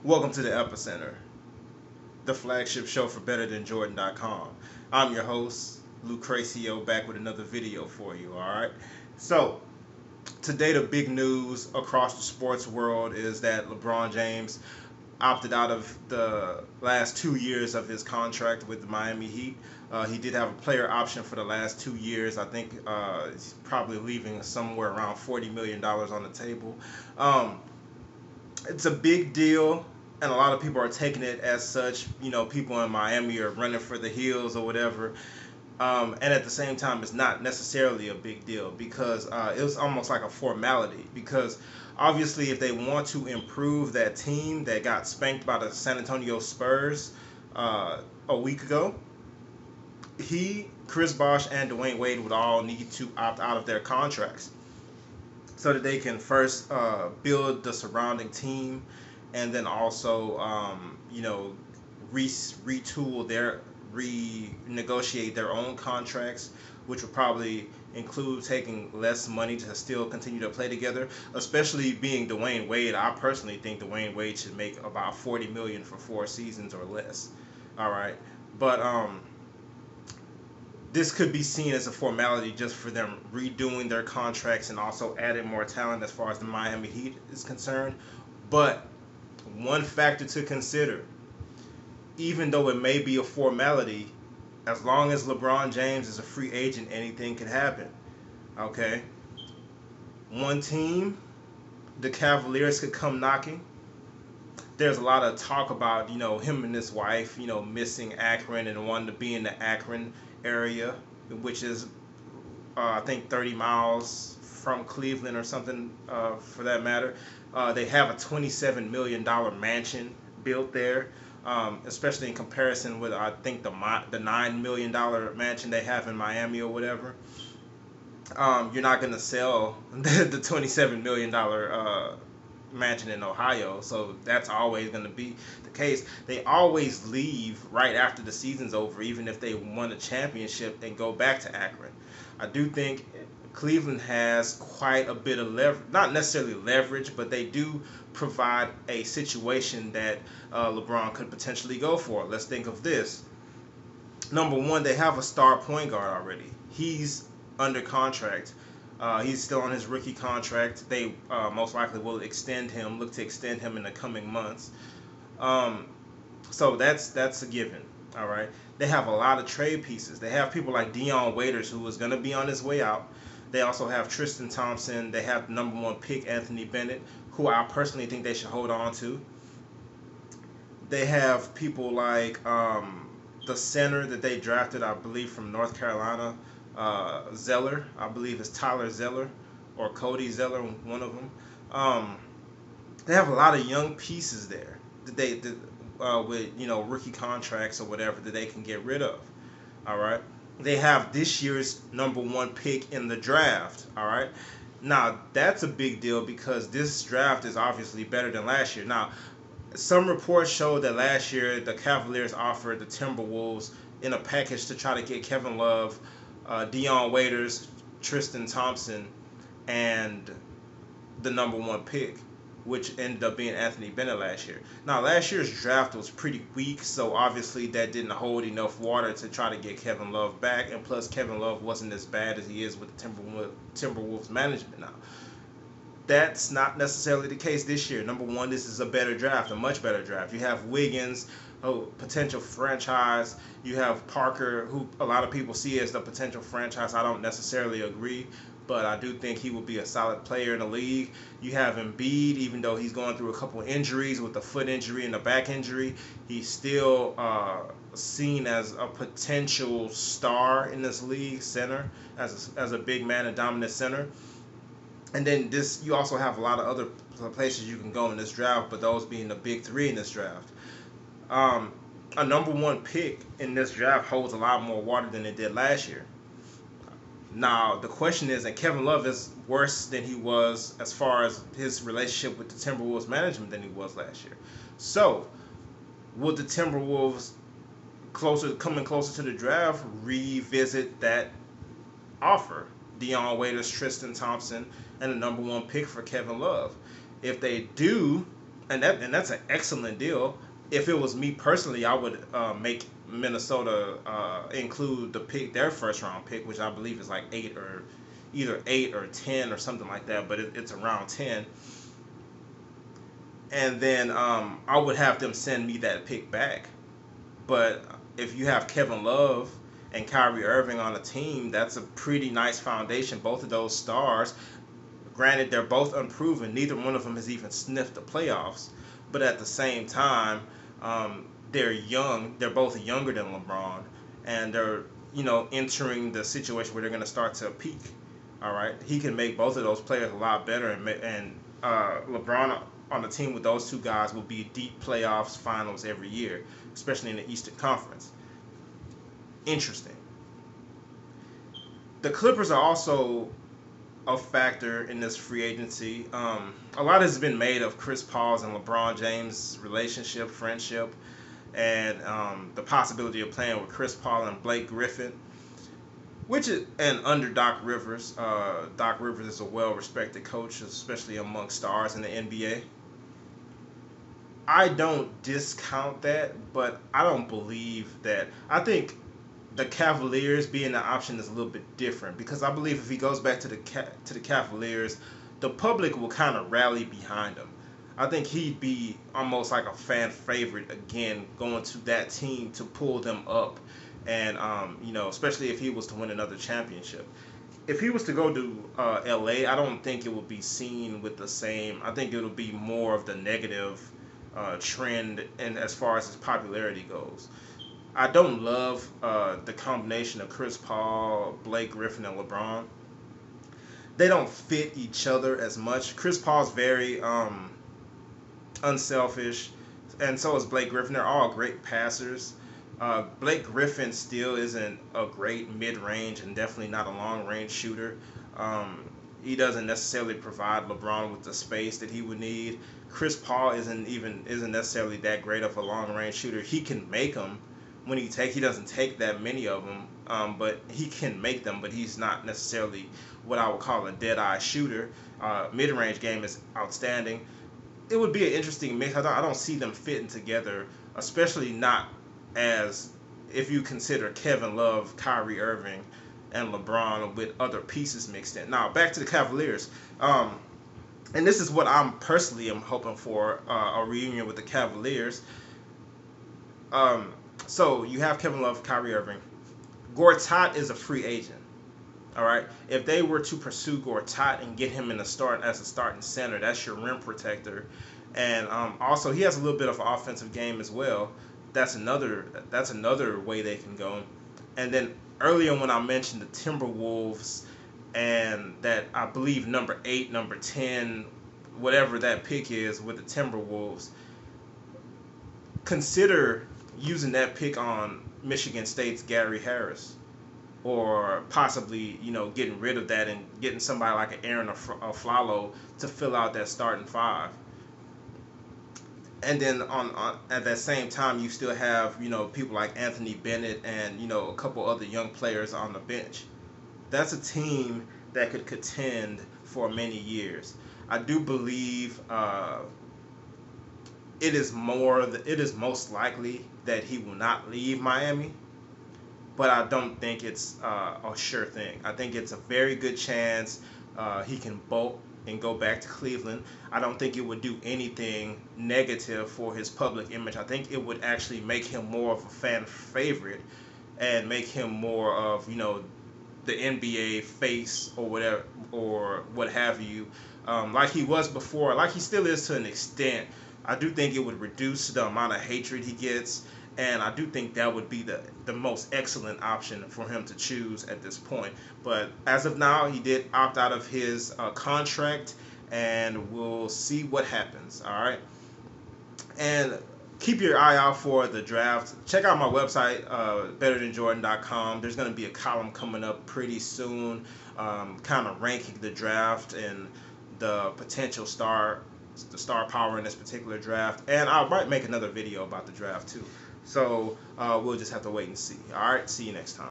Welcome to the Epicenter, the flagship show for BetterThanJordan.com. I'm your host, Lucrecio, back with another video for you, alright? So, today the big news across the sports world is that LeBron James opted out of the last 2 years of his contract with the Miami Heat. He did have a player option for the last 2 years. I think he's probably leaving somewhere around $40 million on the table. Um, it's a big deal, and a lot of people are taking it as such. You know, people in Miami are running for the hills or whatever. And at the same time, it's not necessarily a big deal because it was almost like a formality. Because obviously, if they want to improve that team that got spanked by the San Antonio Spurs a week ago, Chris Bosh, and Dwayne Wade would all need to opt out of their contracts so that they can first build the surrounding team, and then also retool their renegotiate their own contracts, which would probably include taking less money to still continue to play together. Especially being Dwayne Wade, I personally think Dwayne Wade should make about $40 million for 4 seasons or less. All right, but this could be seen as a formality just for them redoing their contracts and also adding more talent as far as the Miami Heat is concerned. But one factor to consider, even though it may be a formality, as long as LeBron James is a free agent, anything can happen. Okay? One team, the Cavaliers, could come knocking. There's a lot of talk about, him and his wife, missing Akron and wanting to be in the Akron area, which is, I think, 30 miles from Cleveland or something, for that matter. They have a $27 million mansion built there, especially in comparison with, I think, the $9 million mansion they have in Miami or whatever. You're not going to sell the $27 million mansion in Ohio, so that's always going to be the case. They always leave right after the season's over, even if they won a championship, and go back to Akron. I do think Cleveland has quite a bit of leverage, not necessarily leverage, but they do provide a situation that LeBron could potentially go for. Let's think of this. Number one, they have a star point guard already. He's under contract. He's still on his rookie contract. They most likely will look to extend him in the coming months. So that's a given. All right. They have a lot of trade pieces. They have people like Dion Waiters, who is going to be on his way out. They also have Tristan Thompson. They have the number one pick, Anthony Bennett, who I personally think they should hold on to. They have people like the center that they drafted, I believe, from North Carolina, Zeller. I believe it's Tyler Zeller or Cody Zeller, one of them. They have a lot of young pieces there with rookie contracts or whatever that they can get rid of. All right. They have this year's number one pick in the draft. All right. Now that's a big deal because this draft is obviously better than last year. Now, some reports show that last year the Cavaliers offered the Timberwolves in a package to try to get Kevin Love, Dion Waiters, Tristan Thompson, and the number one pick, which ended up being Anthony Bennett last year. Now, last year's draft was pretty weak, so obviously that didn't hold enough water to try to get Kevin Love back, and plus Kevin Love wasn't as bad as he is with the Timberwolves management now. That's not necessarily the case this year. Number one, this is a better draft, a much better draft. You have Wiggins, a potential franchise. You have Parker, who a lot of people see as the potential franchise. I don't necessarily agree, but I do think he will be a solid player in the league. You have Embiid, even though he's going through a couple injuries with the foot injury and the back injury, he's still seen as a potential star in this league, center, as a big man and dominant center. And then you also have a lot of other places you can go in this draft, but those being the big three in this draft. A number one pick in this draft holds a lot more water than it did last year. Now, the question is, and Kevin Love is worse than he was as far as his relationship with the Timberwolves management than he was last year. So, will the Timberwolves, coming closer to the draft, revisit that offer? Dion Waiters, Tristan Thompson, and the number one pick for Kevin Love. If they do, and that's an excellent deal. If it was me personally, I would make Minnesota include their first round pick, which I believe is like either 8 or 10 or something like that, but it's around 10. And then I would have them send me that pick back. But if you have Kevin Love and Kyrie Irving on a team, that's a pretty nice foundation. Both of those stars, granted, they're both unproven. Neither one of them has even sniffed the playoffs. But at the same time, they're young. They're both younger than LeBron, and they're entering the situation where they're going to start to peak. All right, he can make both of those players a lot better, and LeBron on the team with those two guys will be deep playoffs, finals every year, especially in the Eastern Conference. Interesting. The Clippers are also a factor in this free agency. A lot has been made of Chris Paul's and LeBron James' relationship, friendship, and the possibility of playing with Chris Paul and Blake Griffin, and under Doc Rivers. Doc Rivers is a well-respected coach, especially among stars in the NBA. I don't discount that, but I don't believe that. I think the Cavaliers being the option is a little bit different because I believe if he goes back to the Cavaliers, the public will kind of rally behind him. I think he'd be almost like a fan favorite again, going to that team to pull them up, and especially if he was to win another championship. If he was to go to LA, I don't think it would be seen with the same. I think it'll be more of the negative trend, and as far as his popularity goes. I don't love the combination of Chris Paul, Blake Griffin, and LeBron. They don't fit each other as much. Chris Paul's very unselfish, and so is Blake Griffin. They're all great passers. Blake Griffin still isn't a great mid-range and definitely not a long-range shooter. He doesn't necessarily provide LeBron with the space that he would need. Chris Paul isn't necessarily that great of a long-range shooter. He can make them he doesn't take that many of them, but he can make them. But he's not necessarily what I would call a dead-eye shooter. Mid-range game is outstanding. It would be an interesting mix. I don't see them fitting together, especially not as if you consider Kevin Love, Kyrie Irving, and LeBron with other pieces mixed in. Now back to the Cavaliers, and this is what I'm personally am hoping for, a reunion with the Cavaliers. So you have Kevin Love, Kyrie Irving. Gortat is a free agent. All right. If they were to pursue Gortat and get him in the start as a starting center, that's your rim protector, and also he has a little bit of an offensive game as well. That's another way they can go. And then earlier when I mentioned the Timberwolves and that I believe number 8, number 10, whatever that pick is with the Timberwolves, consider using that pick on Michigan State's Gary Harris, or possibly getting rid of that and getting somebody like an Aaron Aflalo to fill out that starting five. And then on at that same time, you still have people like Anthony Bennett and a couple other young players on the bench. That's a team that could contend for many years. I do believe it is most likely that he will not leave Miami, but I don't think it's a sure thing. I think it's a very good chance he can bolt and go back to Cleveland. I don't think it would do anything negative for his public image. I think it would actually make him more of a fan favorite and make him more of the NBA face or whatever, or what have you, like he was before, like he still is to an extent. I do think it would reduce the amount of hatred he gets, and I do think that would be the most excellent option for him to choose at this point. But as of now, he did opt out of his contract, and we'll see what happens. All right, and keep your eye out for the draft. Check out my website, betterthanjordan.com. There's going to be a column coming up pretty soon, kind of ranking the draft and the potential star power in this particular draft. And I might make another video about the draft too. So we'll just have to wait and see. All right, see you next time.